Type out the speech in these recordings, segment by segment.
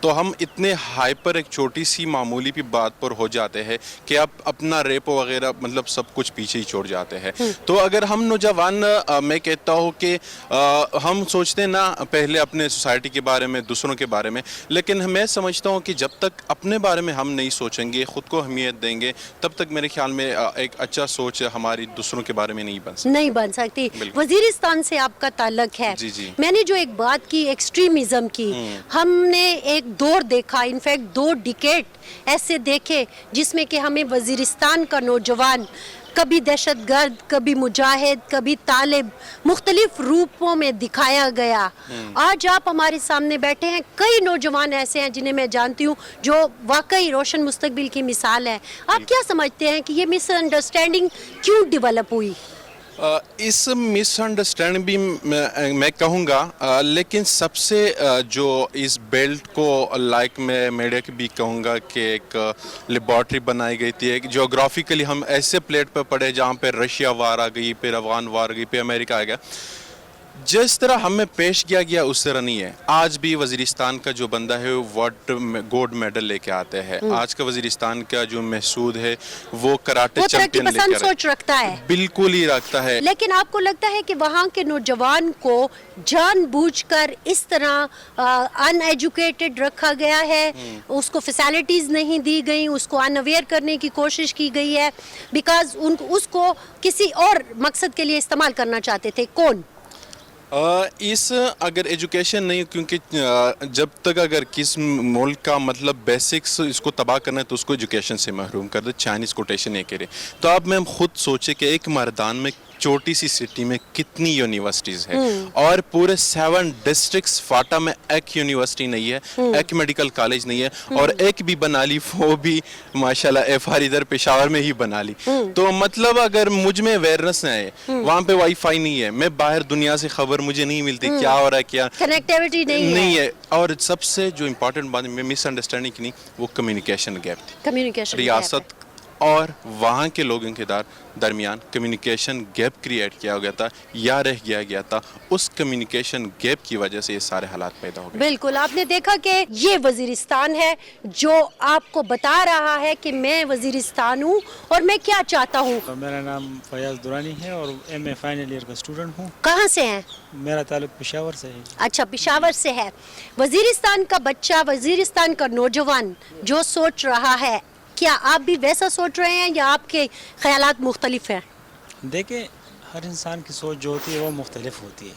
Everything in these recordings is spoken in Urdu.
تو ہم اتنے ہائپر ایک چھوٹی سی معمولی بھی بات پر ہو جاتے ہیں کہ اب اپنا ریپ وغیرہ مطلب سب کچھ پیچھے ہی چھوڑ جاتے ہیں. تو اگر ہم نوجوان میں کہتا ہوں کہ ہم سوچتے ہیں نا پہلے اپنے سوسائٹی کے بارے میں دوسروں کے بارے میں, لیکن میں سمجھتا ہوں کہ جب تک اپنے بارے میں ہم نہیں سوچیں گے, خود کو اہمیت دیں گے, تب تک میرے خیال میں ایک اچھا سوچ ہماری دوسروں کے بارے میں نہیں بن سکتی. وزیرستان سے آپ کا تعلق ہے. جی. میں نے جو ایک بات کی ایکسٹریمزم کی, ہم نے ایک دور دیکھا, انفیکٹ 2 ڈیکیڈ ایسے دیکھے جس میں کہ ہمیں وزیرستان کا نوجوان کبھی دہشت گرد, کبھی مجاہد, کبھی طالب, مختلف روپوں میں دکھایا گیا. آج آپ ہمارے سامنے بیٹھے ہیں, کئی نوجوان ایسے ہیں جنہیں میں جانتی ہوں جو واقعی روشن مستقبل کی مثال ہے. آپ کیا سمجھتے ہیں کہ یہ مس انڈرسٹینڈنگ کیوں ڈیولپ ہوئی؟ اس مس انڈرسٹینڈ بھی میں کہوں گا, لیکن سب سے جو اس بیلٹ کو لائک میں میڈیا کی بھی کہوں گا کہ ایک لیبارٹری بنائی گئی تھی. ایک جیوگرافیکلی ہم ایسے پلیٹ پہ پڑے جہاں پہ رشیا وار آ گئی, پھر افغان وار آ گئی, پھر امریکہ آ گیا. جس طرح ہمیں پیش کیا گیا اس طرح نہیں ہے. آج بھی وزیرستان کا جو بندہ ہے ورلڈ گولڈ میڈل لے کے آتے ہیں. آج کا وزیرستان کا جو محسود ہے وہ کراٹے چیمپئن لے کے سوچ رکھتا ہے, بالکل ہی رکھتا ہے. لیکن آپ کو لگتا ہے کہ وہاں کے نوجوان کو جان بوجھ کر اس طرح ان ایجوکیٹڈ رکھا گیا ہے, اس کو فیسلٹیز نہیں دی گئی, اس کو ان اویئر کرنے کی کوشش کی گئی ہے بیکاز اس کو کسی اور مقصد کے لیے استعمال کرنا چاہتے تھے؟ کون اس اگر ایجوکیشن نہیں, کیونکہ جب تک اگر کس ملک کا مطلب بیسکس اس کو تباہ کرنا ہے تو اس کو ایجوکیشن سے محروم کر دے, چائنیز کوٹیشن یہ کرے. تو اب میں خود سوچے کہ ایک مردان میں چھوٹی سی سٹی میں کتنی یونیورسٹیز ہے, اور پورے 7 ڈسٹرکٹس فاٹا میں ایک یونیورسٹی نہیں ہے, ایک میڈیکل کالج نہیں ہے, اور ایک بھی بنا لی وہ بھی ماشاءاللہ ایف آر ادھر پشاور میں ہی بنا لی. تو مطلب اگر مجھ میں اویئرنس نہ ہے, وہاں پہ وائی فائی نہیں ہے, میں باہر دنیا سے خبر مجھے نہیں ملتی کیا ہو رہا ہے, کیا کنیکٹیوٹی نہیں ہے. اور سب سے جو امپورٹنٹ بات میں مس انڈرسٹینڈنگ کی نہیں, وہ کمیونیکیشن گیپ تھی. کمیونیکیشن ریاست اور وہاں کے لوگوں کے درمیان کمیونیکیشن گیپ کریٹ کیا گیا تھا یا رہ گیا تھا. اس کمیونیکیشن گیپ کی وجہ سے یہ سارے حالات پیدا ہو گئے. بالکل, آپ نے دیکھا کہ یہ وزیرستان ہے جو آپ کو بتا رہا ہے کہ میں وزیرستان ہوں اور میں کیا چاہتا ہوں. میرا نام فیاض دورانی ہے اور ایم اے فائنل ایئر کا اسٹوڈنٹ ہوں. کہاں سے ہیں؟ میرا تعلق پشاور سے ہے. اچھا, پشاور سے ہے. وزیرستان کا بچہ, وزیرستان کا نوجوان جو سوچ رہا ہے, کیا آپ بھی ویسا سوچ رہے ہیں یا آپ کے خیالات مختلف ہیں؟ دیکھیں, ہر انسان کی سوچ جو ہوتی ہے وہ مختلف ہوتی ہے.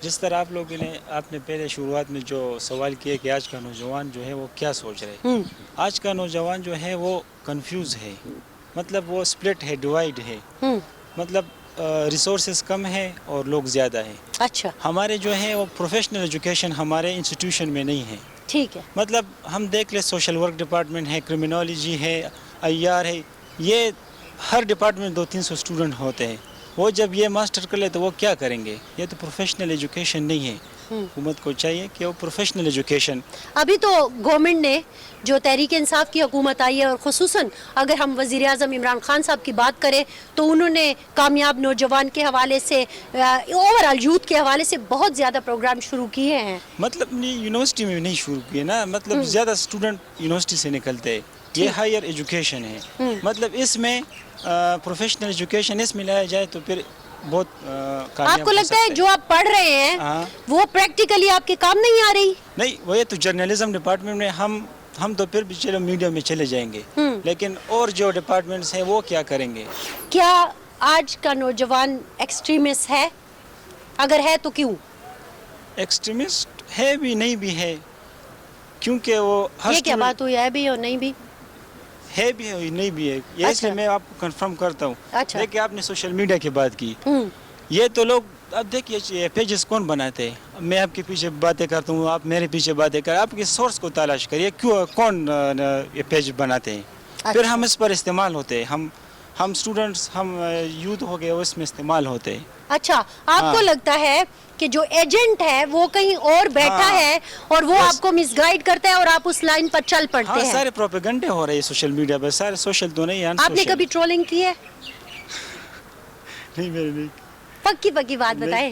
جس طرح آپ نے پہلے شروعات میں جو سوال کیا کہ آج کا نوجوان جو ہے وہ کیا سوچ رہے ہیں, آج کا نوجوان جو ہے وہ کنفیوز ہے, مطلب وہ سپلٹ ہے, ڈیوائیڈ ہے, مطلب ریسورسز کم ہے اور لوگ زیادہ ہیں. اچھا, ہمارے جو ہے وہ پروفیشنل ایجوکیشن ہمارے انسٹیٹیوشن میں نہیں ہے. ٹھیک ہے, مطلب ہم دیکھ لیں سوشل ورک ڈپارٹمنٹ ہے, کرمنالوجی ہے, IR ہے, یہ ہر ڈپارٹمنٹ 200-300 اسٹوڈنٹ ہوتے ہیں. وہ جب یہ ماسٹر کر لے تو وہ کیا کریں گے؟ یہ تو پروفیشنل ایجوکیشن نہیں ہے. حکومت کو چاہیے کہ وہ پروفیشنل ایجوکیشن. ابھی تو گورنمنٹ نے جو تحریک انصاف کی حکومت آئی ہے, اور خصوصاً اگر ہم وزیر اعظم عمران خان صاحب کی بات کریں تو انہوں نے کامیاب نوجوان کے حوالے سے, اوور آل یوتھ کے حوالے سے بہت زیادہ پروگرام شروع کیے ہیں. مطلب یونیورسٹی میں نہیں شروع کیے نا, مطلب زیادہ اسٹوڈنٹ یونیورسٹی سے نکلتے ہیں. یہ ہائر ایجوکیشن ہے, مطلب اس میں پروفیشنل ایجوکیشن اس میں لایا جائے تو پھر بہت آپ کو لگتا ہے جو آپ پڑھ رہے ہیں وہ پریکٹیکلی آپ کے کام نہیں آ رہی؟ نہیں, وہ یہ تو جرنلزم ڈپارٹمنٹ میں ہم تو پھر بھی چلو میڈیا میں چلے جائیں گے, لیکن اور جو ڈپارٹمنٹس ہیں وہ کیا کریں گے؟ کیا آج کا نوجوان ایکسٹریمسٹ ہے؟ اگر ہے تو کیوں؟ ایکسٹریمسٹ ہے بھی نہیں بھی ہے, کیونکہ وہ یہ کیا بات ہوئی, ہے بھی اور نہیں بھی؟ ہے بھی ہے نہیں بھی ہے, یہ اس لیے میں آپ کو کنفرم کرتا ہوں. دیکھیں, آپ نے سوشل میڈیا کی بات کی, یہ تو لوگ اب دیکھیے پیجز کون بناتے ہیں, میں آپ کے پیچھے باتیں کرتا ہوں, آپ میرے پیچھے باتیں کریں, آپ کے سورس کو تلاش کریے کون یہ پیج بناتے ہیں, پھر ہم اس پر استعمال ہوتے ہیں, ہم اسٹوڈنٹس, ہم یوتھ ہو گئے اس میں استعمال ہوتے ہیں. اچھا, آپ کو لگتا ہے کہ جو ایجنٹ ہے وہ کہیں اور بیٹھا ہے اور وہ آپ کو مس گائیڈ کرتا ہے اور آپ اس لائن پر چل پڑتے ہیں؟ سارے پروپیگنڈے ہو رہے ہیں سوشل میڈیا پر, سارے سوشل تو نہیں. آپ نے کبھی ٹرولنگ کی ہے؟ نہیں, میں نے نہیں. پکی بات بتائیں.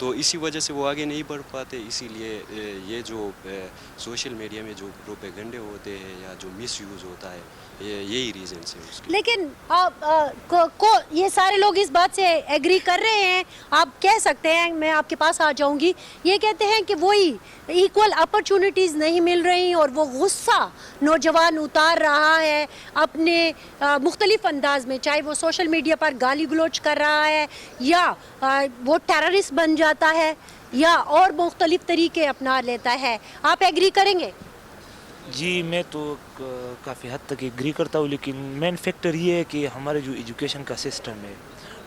تو اسی وجہ سے وہ آگے نہیں بڑھ پاتے. اسی لیے یہ جو سوشل میڈیا میں جو پروپیگنڈے ہوتے ہیں یا جو مس یوز ہوتا ہے, یہی ریزنس ہے اس کے. لیکن یہ سارے لوگ اس بات سے ایگری کر رہے ہیں, آپ کہہ سکتے ہیں, میں آپ کے پاس آ جاؤں گی, یہ کہتے ہیں کہ وہی ایکول اپرچونٹیز نہیں مل رہی اور وہ غصہ نوجوان اتار رہا ہے اپنے مختلف انداز میں, چاہے وہ سوشل میڈیا پر گالی گلوچ کر رہا ہے یا وہ ٹیررسٹ بن جاتا ہے یا اور مختلف طریقے اپنا لیتا ہے. آپ ایگری کریں گے؟ جی میں تو کافی حد تک ایگری کرتا ہوں, لیکن مین فیکٹر یہ ہے کہ ہمارے جو ایجوکیشن کا سسٹم ہے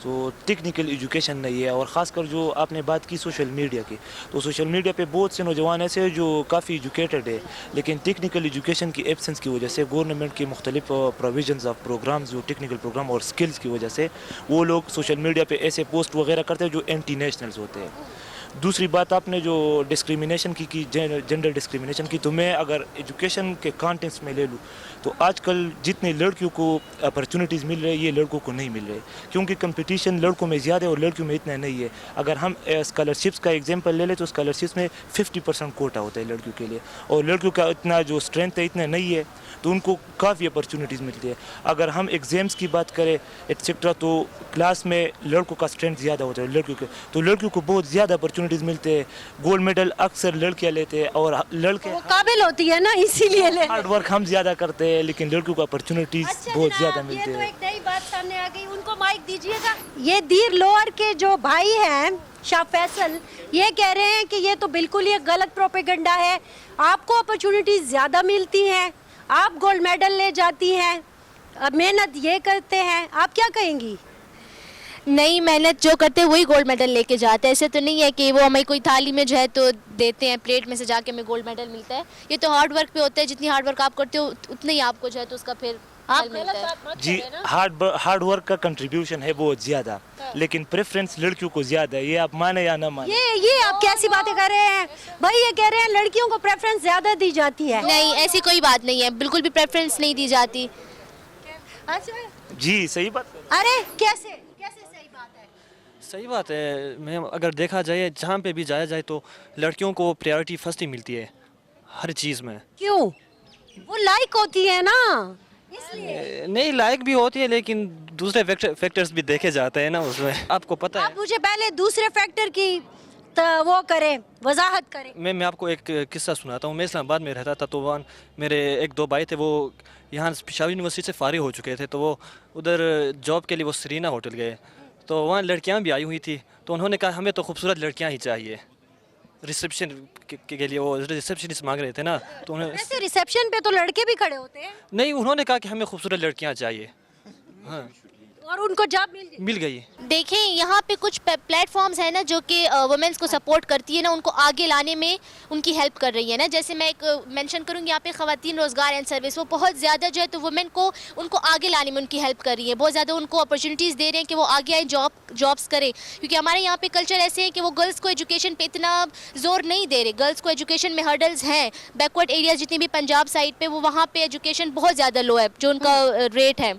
تو ٹیکنیکل ایجوکیشن نہیں ہے, اور خاص کر جو آپ نے بات کی سوشل میڈیا کی, تو سوشل میڈیا پہ بہت سے نوجوان ایسے ہیں جو کافی ایجوکیٹڈ ہے, لیکن ٹیکنیکل ایجوکیشن کی ایبسنس کی وجہ سے, گورنمنٹ کی مختلف پروویژنز آف پروگرامز, جو ٹیکنیکل پروگرام اور سکلز کی وجہ سے وہ لوگ سوشل میڈیا پہ ایسے پوسٹ وغیرہ کرتے ہیں جو اینٹی نیشنلز ہوتے ہیں. دوسری بات آپ نے جو ڈسکریمنیشن کی جینڈر ڈسکریمنیشن کی, تو میں اگر ایجوکیشن کے کانٹینٹس میں لے لوں تو آج کل جتنے لڑکیوں کو اپرچونیٹیز مل رہے ہیں یہ لڑکوں کو نہیں مل رہے, کیونکہ کمپٹیشن لڑکوں میں زیادہ ہے اور لڑکیوں میں اتنا نہیں ہے. اگر ہم اسکالرشپس کا ایگزامپل لے لیں تو اسکالرشپس میں 50% کوٹا ہوتا ہے لڑکیوں کے لیے, اور لڑکیوں کا اتنا جو اسٹرینتھ ہے اتنا نہیں ہے, تو ان کو کافی اپرچونیٹیز ملتی ہے. اگر ہم ایگزامس کی بات کریں ایٹسیٹرا, تو کلاس میں لڑکوں کا اسٹرینتھ زیادہ ہوتا ہے لڑکیوں کے, تو لڑکیوں کو بہت زیادہ اپرچونیٹیز ملتے ہیں. گولڈ میڈل اکثر لڑکیاں لیتے ہیں اور لڑکے وہ قابل ہوتی ہے نا, اسی لیے ہارڈ ورک ہم زیادہ کرتے ہیں, لیکن لڑکیوں کو اپرچونیٹیز بہت زیادہ یہ ملتے تو ہیں. ایک نئی بات سامنے آ گئی, ان کو مائک دیجیے گا. یہ دیر لوور کے جو بھائی ہیں شاہ فیصل, یہ کہہ رہے ہیں کہ یہ تو بالکل ہی غلط پروپیگنڈا ہے, آپ کو اپرچونیٹیز زیادہ ملتی ہیں, آپ گولڈ میڈل لے جاتی ہیں, محنت یہ کرتے ہیں, آپ کیا کہیں گی؟ نئی محنت جو کرتے ہیں وہی گولڈ میڈل لے کے جاتے ہیں. ایسے تو نہیں ہے کہ وہ ہمیں کوئی تھالی میں جو ہے تو دیتے ہیں, پلیٹ میں سے جا کے ہمیں گولڈ میڈل ملتا ہے. یہ تو ہارڈ ورک پہ ہوتا ہے, جتنی ہارڈ ورک آپ کرتے ہو اتنا ہی آپ کو جو ہے تو اس کا پھر آپ ملتا ہے. جی ہارڈ ورک کا کنٹریبیوشن ہے بہت زیادہ, لیکن پریفرنس لڑکیوں کو زیادہ ہے, یہ آپ مانے یا نہ مانے. یہ آپ کیسی باتیں کر رہے ہیں بھائی؟ یہ کہہ رہے ہیں لڑکیوں کو پریفرنس زیادہ دی جاتی ہے. نہیں, ایسی کوئی بات نہیں ہے, بالکل بھی پریفرنس نہیں دی جاتی. جی صحیح بات. ارے کیسے صحیح بات ہے؟ صحیح بات ہے. میں اگر دیکھا جائے جہاں پہ بھی جایا جائے تو لڑکیوں کو پریورٹی فرسٹ ہی ملتی ہے ہر چیز میں. کیوں؟ وہ لائق ہوتی ہے نا, اس لیے. نہیں لائق بھی ہوتی ہے, لیکن دوسرے فیکٹرز بھی دیکھے جاتے ہیں نا اس میں, آپ کو پتہ ہے. آپ مجھے پہلے دوسرے فیکٹر کی وہ کریں, وضاحت کریں. میں آپ کو ایک قصہ سناتا ہوں. میں اسلام آباد میں رہتا تھا, تو وہاں میرے ایک دو بھائی تھے, وہ یہاں پشاور یونیورسٹی سے فارغ ہو چکے تھے, تو وہ ادھر جاب کے لیے وہ سرینا ہوٹل گئے, تو وہاں لڑکیاں بھی آئی ہوئی تھی, تو انہوں نے کہا ہمیں تو خوبصورت لڑکیاں ہی چاہیے ریسیپشن کے لیے. وہ ریسیپشنسٹ مانگ رہے تھے نا, تو انہوں نے ویسے ریسیپشن پہ تو لڑکے بھی کھڑے ہوتے ہیں. نہیں, انہوں نے کہا کہ ہمیں خوبصورت لڑکیاں چاہیے. ہاں, اور ان کو جاب مل گئی. دیکھیں یہاں پہ کچھ پلیٹ فارمز ہیں نا جو کہ وومنس کو سپورٹ کرتی ہے نا, ان کو آگے لانے میں ان کی ہیلپ کر رہی ہے نا. جیسے میں ایک مینشن کروں گی یہاں پہ خواتین روزگار اینڈ سروس, وہ بہت زیادہ جو ہے تو وومن کو ان کو آگے لانے میں ان کی ہیلپ کر رہی ہے. بہت زیادہ ان کو اپرچونیٹیز دے رہے ہیں کہ وہ آگے آئیں, جابس کریں, کیونکہ ہمارے یہاں پہ کلچر ایسے ہے کہ وہ گرلس کو ایجوکیشن پہ اتنا زور نہیں دے رہے. گرلس کو ایجوکیشن میں ہرڈلز ہیں, بیکورڈ ایریاز جتنی بھی پنجاب سائڈ پہ, وہ وہاں پہ ایجوکیشن بہت زیادہ لو ہے جو ان کا ریٹ ہے.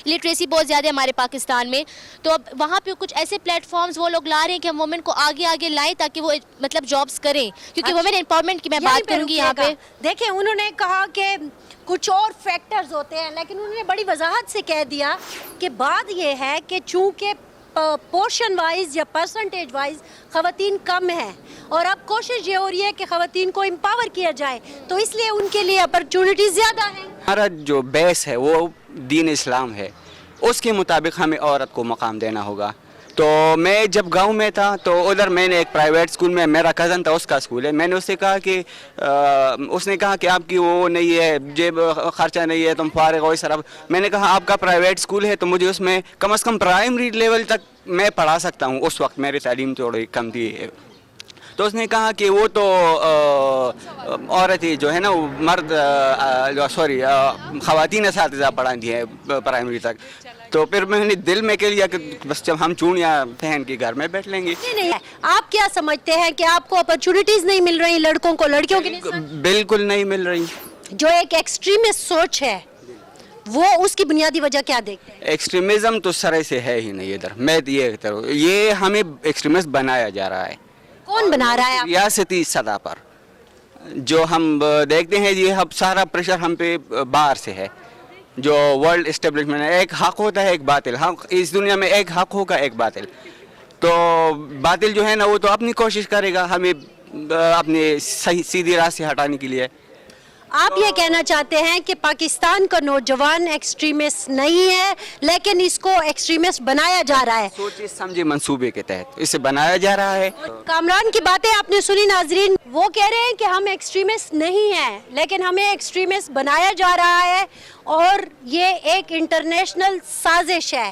لٹریسی بہت زیادہ ہے ہمارے پاکستان میں, تو اب وہاں پہ کچھ ایسے پلیٹ فارمز وہ لوگ لا رہے ہیں کہ ہم وومن کو آگے لائیں تاکہ وہ مطلب جابس کریں, کیونکہ وومن امپاورمنٹ کی میں بات کروں گی یہاں پہ. دیکھیں انہوں نے کہا کہ کچھ اور فیکٹرز ہوتے ہیں, لیکن انہوں نے بڑی وضاحت سے کہہ دیا کہ بات یہ ہے کہ چونکہ پورشن وائز یا پرسنٹیج وائز خواتین کم ہیں, اور اب کوشش یہ ہو رہی ہے کہ خواتین کو امپاور کیا جائے, تو اس لیے ان کے لیے اپرچونٹیز زیادہ ہیں. ہمارا جو بیس ہے وہ دین اسلام ہے, اس کے مطابق ہمیں عورت کو مقام دینا ہوگا. تو میں جب گاؤں میں تھا تو ادھر میں نے ایک پرائیویٹ اسکول میں, میرا کزن تھا اس کا اسکول ہے, میں نے اس سے کہا کہ اس نے کہا کہ آپ کی وہ نہیں ہے, جیب خرچہ نہیں ہے, تم فارغ ہو اس طرف. میں نے کہا آپ کا پرائیویٹ اسکول ہے تو مجھے اس میں کم از کم پرائمری لیول تک میں پڑھا سکتا ہوں. اس وقت میری تعلیم تھوڑی کم تھی. تو اس نے کہا کہ وہ تو عورت ہی جو ہے نا, وہ مرد خواتین اساتذہ پڑھاتی ہیں پرائمری تک. تو پھر میں نے دل میں کہہ لیا کہ بس جب ہم چونیاں پہن کے گھر میں بیٹھ لیں گے. نہیں, آپ کیا سمجھتے ہیں کہ آپ کو اپرچونٹیز نہیں مل رہی لڑکوں کو لڑکیوں کی؟ بالکل نہیں مل رہی. جو ایک ایکسٹریمسٹ سوچ ہے وہ اس کی بنیادی وجہ کیا دیکھتے ہیں؟ ایکسٹریمزم تو سرے سے ہے ہی نہیں ادھر. میں یہ ہمیں ایکسٹریمسٹ بنایا جا رہا ہے. کون بنا رہا ہے؟ ریاستی سطح پر جو ہم دیکھتے ہیں یہ اب سارا پریشر ہم پہ باہر سے ہے. جو ورلڈ اسٹیبلشمنٹ ہے, ایک حق ہوتا ہے ایک باطل. حق اس دنیا میں ایک حق ہوگا ایک باطل. تو باطل جو ہے نا وہ تو اپنی کوشش کرے گا ہمیں اپنے صحیح سیدھی راہ سے ہٹانے کے لیے. آپ یہ کہنا چاہتے ہیں کہ پاکستان کا نوجوان ایکسٹریمسٹ نہیں ہے لیکن اس کو ایکسٹریمسٹ بنایا جا رہا ہے, سوچے سمجھے منصوبے کے تحت اسے بنایا جا رہا ہے. کامران کی باتیں آپ نے سنی ناظرین, وہ کہہ رہے ہیں کہ ہم ایکسٹریمسٹ نہیں ہیں لیکن ہمیں ایکسٹریمسٹ بنایا جا رہا ہے اور یہ ایک انٹرنیشنل سازش ہے.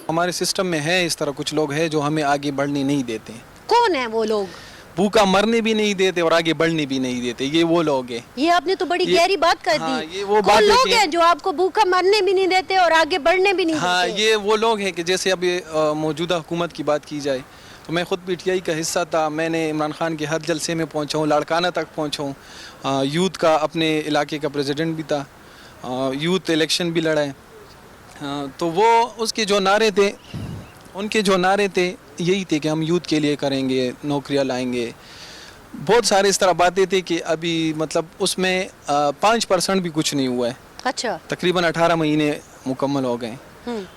ہمارے سسٹم میں ہے اس طرح کچھ لوگ ہیں جو ہمیں آگے بڑھنے نہیں دیتے. کون ہیں وہ لوگ؟ بھوکا مرنے بھی نہیں دیتے اور آگے بڑھنے بھی نہیں دیتے. یہ وہ لوگ ہیں. یہ آپ نے تو بڑی گہری بات کر دی. یہ وہ کون لوگ ہیں جو آپ کو بھوکا مرنے بھی نہیں دیتے اور آگے بڑھنے بھی نہیں دیتے؟ ہاں, یہ وہ لوگ ہیں کہ جیسے ابھی موجودہ حکومت کی بات کی جائے تو میں خود پی ٹی آئی کا حصہ تھا. میں نے عمران خان کے ہر جلسے میں پہنچا ہوں, لاڑکانہ تک پہنچا ہوں. یوتھ کا اپنے علاقے کا پریزیڈنٹ بھی تھا, یوتھ الیکشن بھی لڑا ہے. تو وہ اس کے جو نعرے تھے, ان کے جو نعرے تھے یہی تھے کہ ہم یوتھ کے لیے کریں گے, نوکریاں لائیں گے. بہت سارے اس طرح باتیں تھیں کہ ابھی مطلب اس میں 5% بھی کچھ نہیں ہوا ہے. اچھا, تقریباً 18 مہینے مکمل ہو گئے.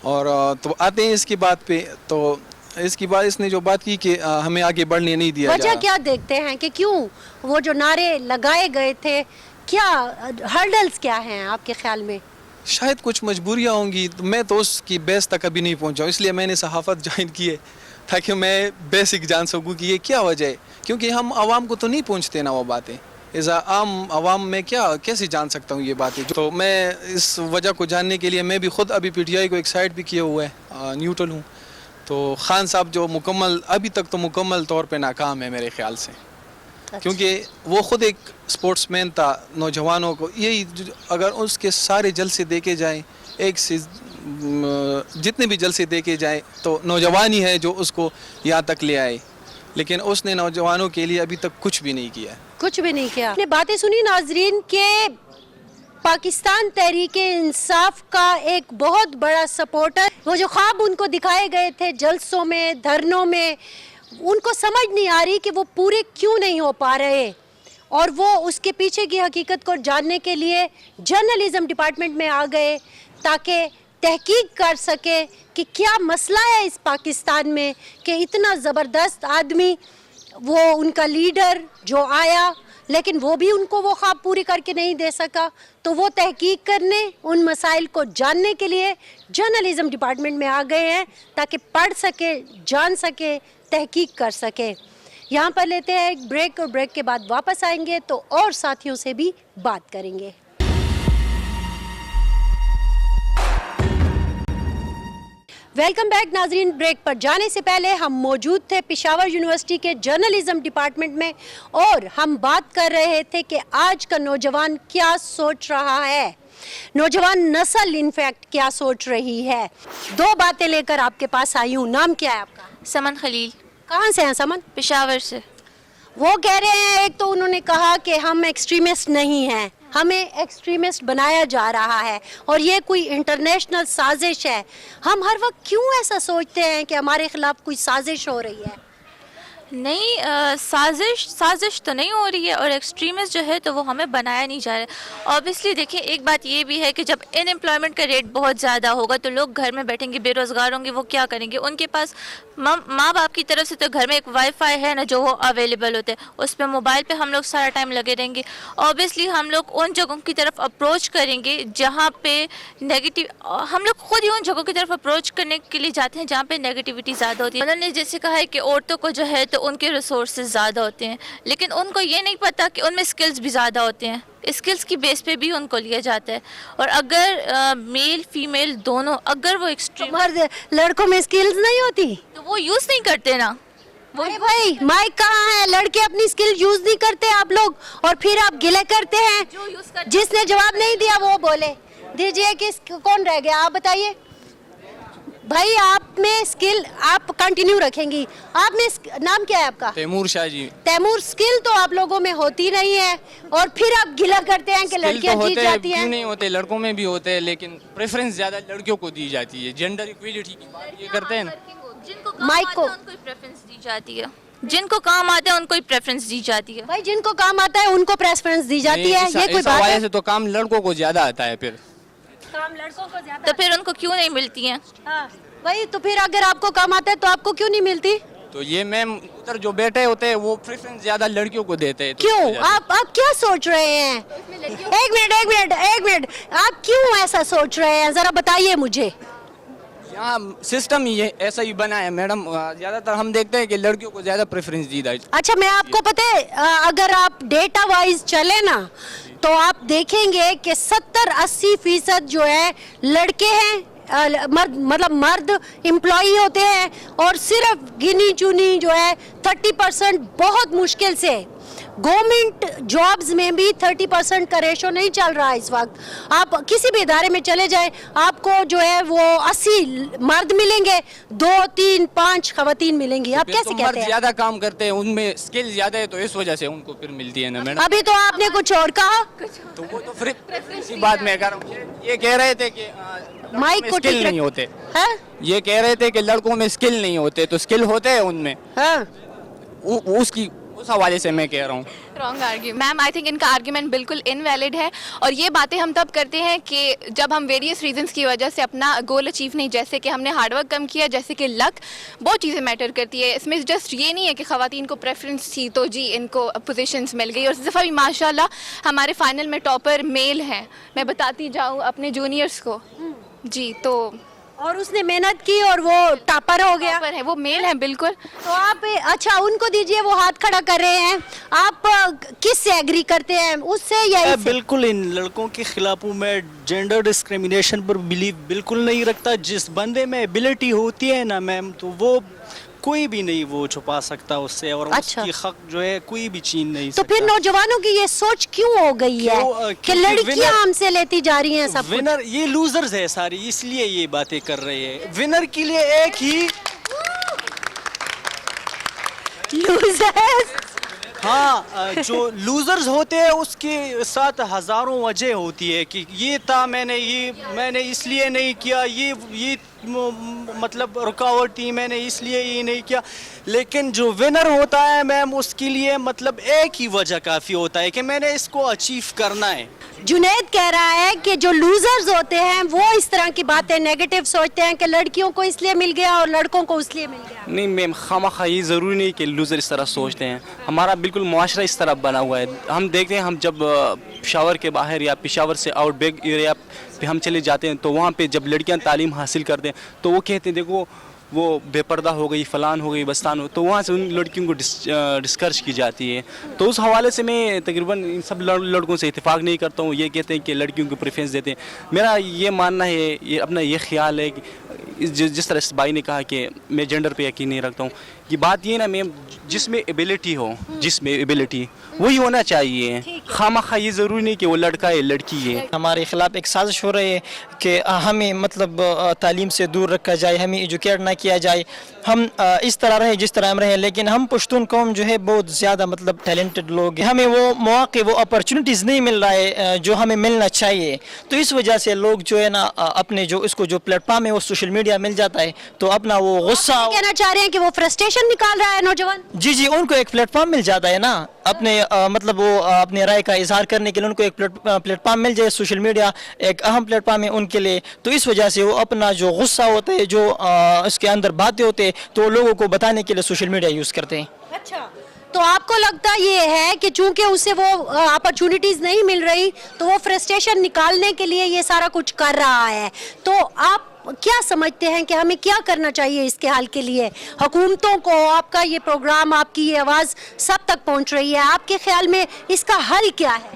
اور تو آتے ہیں اس کی بات پہ, تو اس کی بات اس نے جو بات کی کہ ہمیں آگے بڑھنے نہیں دیا جا رہا. وجہ کیا دیکھتے ہیں کہ کیوں وہ جو نعرے لگائے گئے تھے, کیا ہرڈلز کیا ہیں آپ کے خیال میں؟ شاید کچھ مجبوریاں ہوں گی. میں تو اس کی بیس تک ابھی نہیں پہنچا ہوں, اس لیے میں نے صحافت جوائن کی ہے تاکہ میں بیسک جان سکوں کہ یہ کیا وجہ ہے. کیونکہ ہم عوام کو تو نہیں پہنچتے نا وہ باتیں. عام عوام میں کیسے جان سکتا ہوں یہ باتیں. تو میں اس وجہ کو جاننے کے لیے میں بھی خود ابھی پی ٹی آئی کو ایک سائٹ بھی کیے ہوئے ہے, نیوٹرل ہوں. تو خان صاحب جو ابھی تک تو مکمل طور پہ ناکام ہے میرے خیال سے, کیونکہ وہ خود ایک سپورٹس مین تھا. نوجوانوں کو یہی اگر اس کے سارے جلسے دیکھے جائیں, ایک سے جتنے بھی جلسے دیکھے جائیں تو نوجوان ہی ہے جو اس کو یہاں تک لے آئے, لیکن اس نے نوجوانوں کے لیے ابھی تک کچھ بھی نہیں کیا. کچھ بھی نہیں کیا. نے باتیں سنی ناظرین کہ پاکستان تحریک انصاف کا ایک بہت بڑا سپورٹر, وہ جو خواب ان کو دکھائے گئے تھے جلسوں میں, دھرنوں میں, ان کو سمجھ نہیں آ رہی کہ وہ پورے کیوں نہیں ہو پا رہے, اور وہ اس کے پیچھے کی حقیقت کو جاننے کے لیے جرنلزم ڈپارٹمنٹ میں آ گئے تاکہ تحقیق کر سکے کہ کیا مسئلہ ہے اس پاکستان میں کہ اتنا زبردست آدمی, وہ ان کا لیڈر جو آیا لیکن وہ بھی ان کو وہ خواب پوری کر کے نہیں دے سکا. تو وہ تحقیق کرنے, ان مسائل کو جاننے کے لیے جرنلزم ڈپارٹمنٹ میں آ گئے ہیں تاکہ پڑھ سکے, جان سکے, تحقیق کر سکے. یہاں پر لیتے ہیں ایک بریک, اور بریک کے بعد واپس آئیں گے تو اور ساتھیوں سے بھی بات کریں گے. ویلکم بیک ناظرین. بریک پر جانے سے پہلے ہم موجود تھے پشاور یونیورسٹی کے جرنلزم ڈپارٹمنٹ میں, اور ہم بات کر رہے تھے کہ آج کا نوجوان کیا سوچ رہا ہے, نوجوان نسل انفیکٹ کیا سوچ رہی ہے. دو باتیں لے کر آپ کے پاس آئی ہوں. نام کیا ہے آپ کا؟ سمن خلیل. کہاں سے ہیں سمن؟ پشاور سے. وہ کہہ رہے ہیں, ایک تو انہوں نے کہا کہ ہم ایکسٹریمسٹ نہیں ہیں, ہمیں ایکسٹریمسٹ بنایا جا رہا ہے اور یہ کوئی انٹرنیشنل سازش ہے. ہم ہر وقت کیوں ایسا سوچتے ہیں کہ ہمارے خلاف کوئی سازش ہو رہی ہے؟ نہیں, سازش تو نہیں ہو رہی ہے, اور ایکسٹریمسٹ جو ہے تو وہ ہمیں بنایا نہیں جا رہا. اوبیسلی دیکھیں, ایک بات یہ بھی ہے کہ جب ان امپلائمنٹ کا ریٹ بہت زیادہ ہوگا تو لوگ گھر میں بیٹھیں گے, بے روزگار ہوں گے, وہ کیا کریں گے؟ ان کے پاس ماں باپ کی طرف سے تو گھر میں ایک وائی فائی ہے نا جو وہ اویلیبل ہوتے ہیں, اس پہ موبائل پہ ہم لوگ سارا ٹائم لگے رہیں گے. اوبیسلی ہم لوگ ان جگہوں کی طرف اپروچ کریں گے جہاں پہ نیگیٹو, ہم لوگ خود ہی ان جگہوں کی طرف اپروچ کرنے کے لیے جاتے ہیں جہاں پہ نیگیٹیوٹی زیادہ ہوتی ہے. انہوں نے جیسے کہا ہے کہ عورتوں کو جو ہے تو ان کے ریسورسز زیادہ ہوتے ہیں, لیکن ان کو یہ نہیں پتا کہ ان میں اسکلز بھی زیادہ ہوتے ہیں. اسکلز کی بیس پہ بھی ان کو لیا جاتا ہے, اور اگر میل فیمیل دونوں اگر وہ ایکسٹریم, لڑکوں میں اسکلز نہیں ہوتی تو وہ یوز نہیں کرتے نا. بھائی مائک کہاں ہے؟ لڑکے اپنی اسکل یوز نہیں کرتے آپ لوگ, اور پھر آپ گلے کرتے ہیں. جس نے جواب نہیں دیا وہ بولے. دیجئے کون رہ گیا, آپ بتائیے. بھائی آپ میں اسکل آپ کنٹینیو رکھیں گی. آپ میں نام کیا ہے آپ کا؟ تیمور شاہ جی. تیمور. اسکل تو آپ لوگوں میں ہوتی نہیں ہے اور پھر آپ گلا کرتے ہیں کہ لڑکیاں جیت جاتی ہیں. کیوں نہیں ہوتے, لڑکوں میں بھی ہوتے ہیں, لیکن پریفرنس زیادہ لڑکیوں کو دی جاتی ہے. جینڈر ایکویلٹی کی بات یہ کرتے ہیں نا, مائک کو پریفرنس دی جاتی ہے. جن کو کام آتا ہے ان کو پریفرنس دی جاتی ہے. بھائی جن کو کام آتا ہے ان کو پریفرنس دی جاتی ہے, یہ کوئی بات ہے؟ سے تو کام لڑکوں کو زیادہ آتا ہے, پھر کام لڑکوں کو زیادہ تو پھر ان کو کیوں نہیں ملتی ہیں؟ ہاں بھائی, تو پھر اگر آپ کو کام آتا ہے تو آپ کو کیوں نہیں ملتی؟ تو یہ میم ادھر جو بیٹے ہوتے ہیں وہ پریفرنس زیادہ لڑکیوں کو دیتے ہیں. کیوں؟ آپ کیا سوچ رہے ہیں؟ ایک منٹ, آپ کیوں ایسا سوچ رہے ہیں ذرا بتائیے مجھے. یہاں سسٹم یہ ایسا ہی بنا ہے میڈم, زیادہ تر ہم دیکھتے ہیں کہ لڑکیوں کو زیادہ پریفرنس دی جاتی ہے. اچھا, میں آپ کو پتہ ہے اگر آپ ڈیٹا وائز چلے نا تو آپ دیکھیں گے کہ 70-80% جو ہے لڑکے ہیں, مطلب مرد امپلائی ہوتے ہیں, اور صرف گنی چنی جو ہے 30% بہت مشکل سے. گورنمنٹ جابز میں بھی 30% کا ریشو نہیں چل رہا ہے اس وقت. آپ کسی بھی ادارے میں چلے جائیں, آپ کو جو ہے وہ 80 مرد ملیں گے, 2, 3, 5 خواتین ملیں گی. آپ کیسے کہتے مرد ہیں؟ زیادہ کام کرتے ہیں, ان میں اسکل زیادہ ہے, تو اس وجہ سے ان کو پھر ملتی ہے نا میڈم. ابھی تو آپ نے کچھ اور کہا. تو وہ تو پھر اسی بات میں کہہ رہا ہوں, یہ کہہ رہے تھے کہ مائک کو اسکل نہیں ہوتے. یہ کہہ رہے تھے کہ لڑکوں میں اسکل نہیں ہوتے, تو اسکل ہوتے ہیں ان میں. اس حوالے سے میں کہہ رہا ہوں. Wrong argument ma'am, I think in کا آرگیومنٹ بالکل انویلڈ ہے, اور یہ باتیں ہم تب کرتے ہیں کہ جب ہم ویریس ریزنس کی وجہ سے اپنا گول اچیو نہیں, جیسے کہ ہم نے ہارڈ ورک کم کیا, جیسے کہ لک, بہت چیزیں میٹر کرتی ہے. اس میں جسٹ یہ نہیں ہے کہ خواتین کو پریفرنس تھی تو جی ان کو پوزیشنز مل گئی. اور اس دفعہ بھی ماشاء اللہ ہمارے فائنل میں ٹاپر میل ہیں, میں بتاتی جاؤں اپنے جونیئرس کو جی. تو اور اس نے محنت کی اور وہ ٹاپر ہو گیا ہے, وہ میل ہے بالکل. تو آپ اچھا ان کو دیجئے, وہ ہاتھ کھڑا کر رہے ہیں. آپ کس سے ایگری کرتے ہیں, اس سے یا اس سے؟ بالکل ان لڑکوں کے خلاف ہوں میں. جینڈر ڈسکریمنیشن پر بلیو بالکل نہیں رکھتا. جس بندے میں ایبلٹی ہوتی ہے نا میم, تو وہ کوئی بھی نہیں وہ چھپا سکتا اس سے, اور اس کی حق جو ہے کوئی بھی چھین نہیں سکتا. تو پھر نوجوانوں کی یہ سوچ کیوں ہو گئی ہے کہ لڑکیاں ہم سے لیتی جا رہی ہیں سب ونر؟ یہ لوزرز ہے ساری, اس لیے یہ باتیں کر رہے ہیں. ونر کے لیے ایک ہی لوزرز, ہاں جو لوزرز ہوتے ہیں اس کے ساتھ ہزاروں وجہ ہوتی ہے کہ یہ تھا, میں نے اس لیے نہیں کیا, یہ مطلب رکاوٹ تھی, میں نے اس لیے یہ نہیں کیا. لیکن جو ونر ہوتا ہے میم, اس کے لیے مطلب ایک ہی وجہ کافی ہوتا ہے کہ میں نے اس کو اچیو کرنا ہے. جنید کہہ رہا ہے کہ جو لوزرز ہوتے ہیں وہ اس طرح کی باتیں نیگیٹو سوچتے ہیں کہ لڑکیوں کو اس لیے مل گیا اور لڑکوں کو اس لیے مل گیا. نہیں میم, خواہ یہ ضروری نہیں کہ لوزر اس طرح سوچتے ہیں. ہمارا بالکل معاشرہ اس طرح بنا ہوا ہے. ہم دیکھتے ہیں, ہم جب پشاور کے باہر یا پشاور سے آؤٹ بیگ ایریا پہ ہم چلے جاتے ہیں, تو وہاں پہ جب لڑکیاں تعلیم حاصل کرتے ہیں تو وہ کہتے ہیں دیکھو وہ بے پردہ ہو گئی, فلان ہو گئی, بستان ہو, تو وہاں سے ان لڑکیوں کو ڈسکرج کی جاتی ہے. تو اس حوالے سے میں تقریباً ان سب لڑکوں سے اتفاق نہیں کرتا ہوں. یہ کہتے ہیں کہ لڑکیوں کو پریفرنس دیتے ہیں. میرا یہ ماننا ہے, یہ اپنا یہ خیال ہے کہ جس طرح اس بھائی نے کہا کہ میں جینڈر پہ یقین نہیں رکھتا ہوں, یہ بات یہ نا میم, جس میں ایبلٹی ہو, جس میں ایبلٹی وہی ہونا چاہیے. خواہ یہ ضروری نہیں کہ وہ لڑکا ہے لڑکی ہے. ہمارے خلاف ایک سازش ہو رہی ہے کہ ہمیں مطلب تعلیم سے دور رکھا جائے, ہمیں ایجوکیٹ نہ کیا جائے, ہم اس طرح رہیں جس طرح ہم رہیں. لیکن ہم پشتون قوم جو ہے بہت زیادہ مطلب ٹیلنٹڈ لوگ ہیں, ہمیں وہ مواقع, وہ اپرچونیٹیز نہیں مل رہا ہے جو ہمیں ملنا چاہیے. تو اس وجہ سے لوگ جو ہے نا اپنے جو اس کو جو پلیٹ فارم ہے وہ سوشل میڈیا مل جاتا ہے, تو اپنا وہ غصہ کہنا چاہ رہے ہیں کہ وہ فرسٹریشن نکال رہا ہے نوجوان. جی ان کو ایک پلیٹ فارم مل جاتا ہے نا, اپنے مطلب وہ اپنے رائے کا اظہار کرنے کے لیے ان کو ایک پلیٹ فارم مل جائے. سوشل میڈیا ایک اہم پلیٹ فارم ہے ان کے لیے, تو اس وجہ سے وہ اپنا جو غصہ ہوتا ہے, جو اس کے اندر باتیں ہوتے ہیں, تو لوگوں کو بتانے کے لیے سوشل میڈیا یوز کرتے ہیں. اچھا, تو آپ کو لگتا یہ ہے کہ چونکہ اسے وہ اپرچونیٹیز نہیں مل رہی تو وہ فرسٹریشن نکالنے کے لیے یہ سارا کچھ کر رہا ہے. تو آپ کیا سمجھتے ہیں کہ ہمیں کیا کرنا چاہیے اس کے حل کے لیے؟ حکومتوں کو آپ کا یہ پروگرام, آپ کی یہ آواز سب تک پہنچ رہی ہے, آپ کے خیال میں اس کا حل کیا ہے؟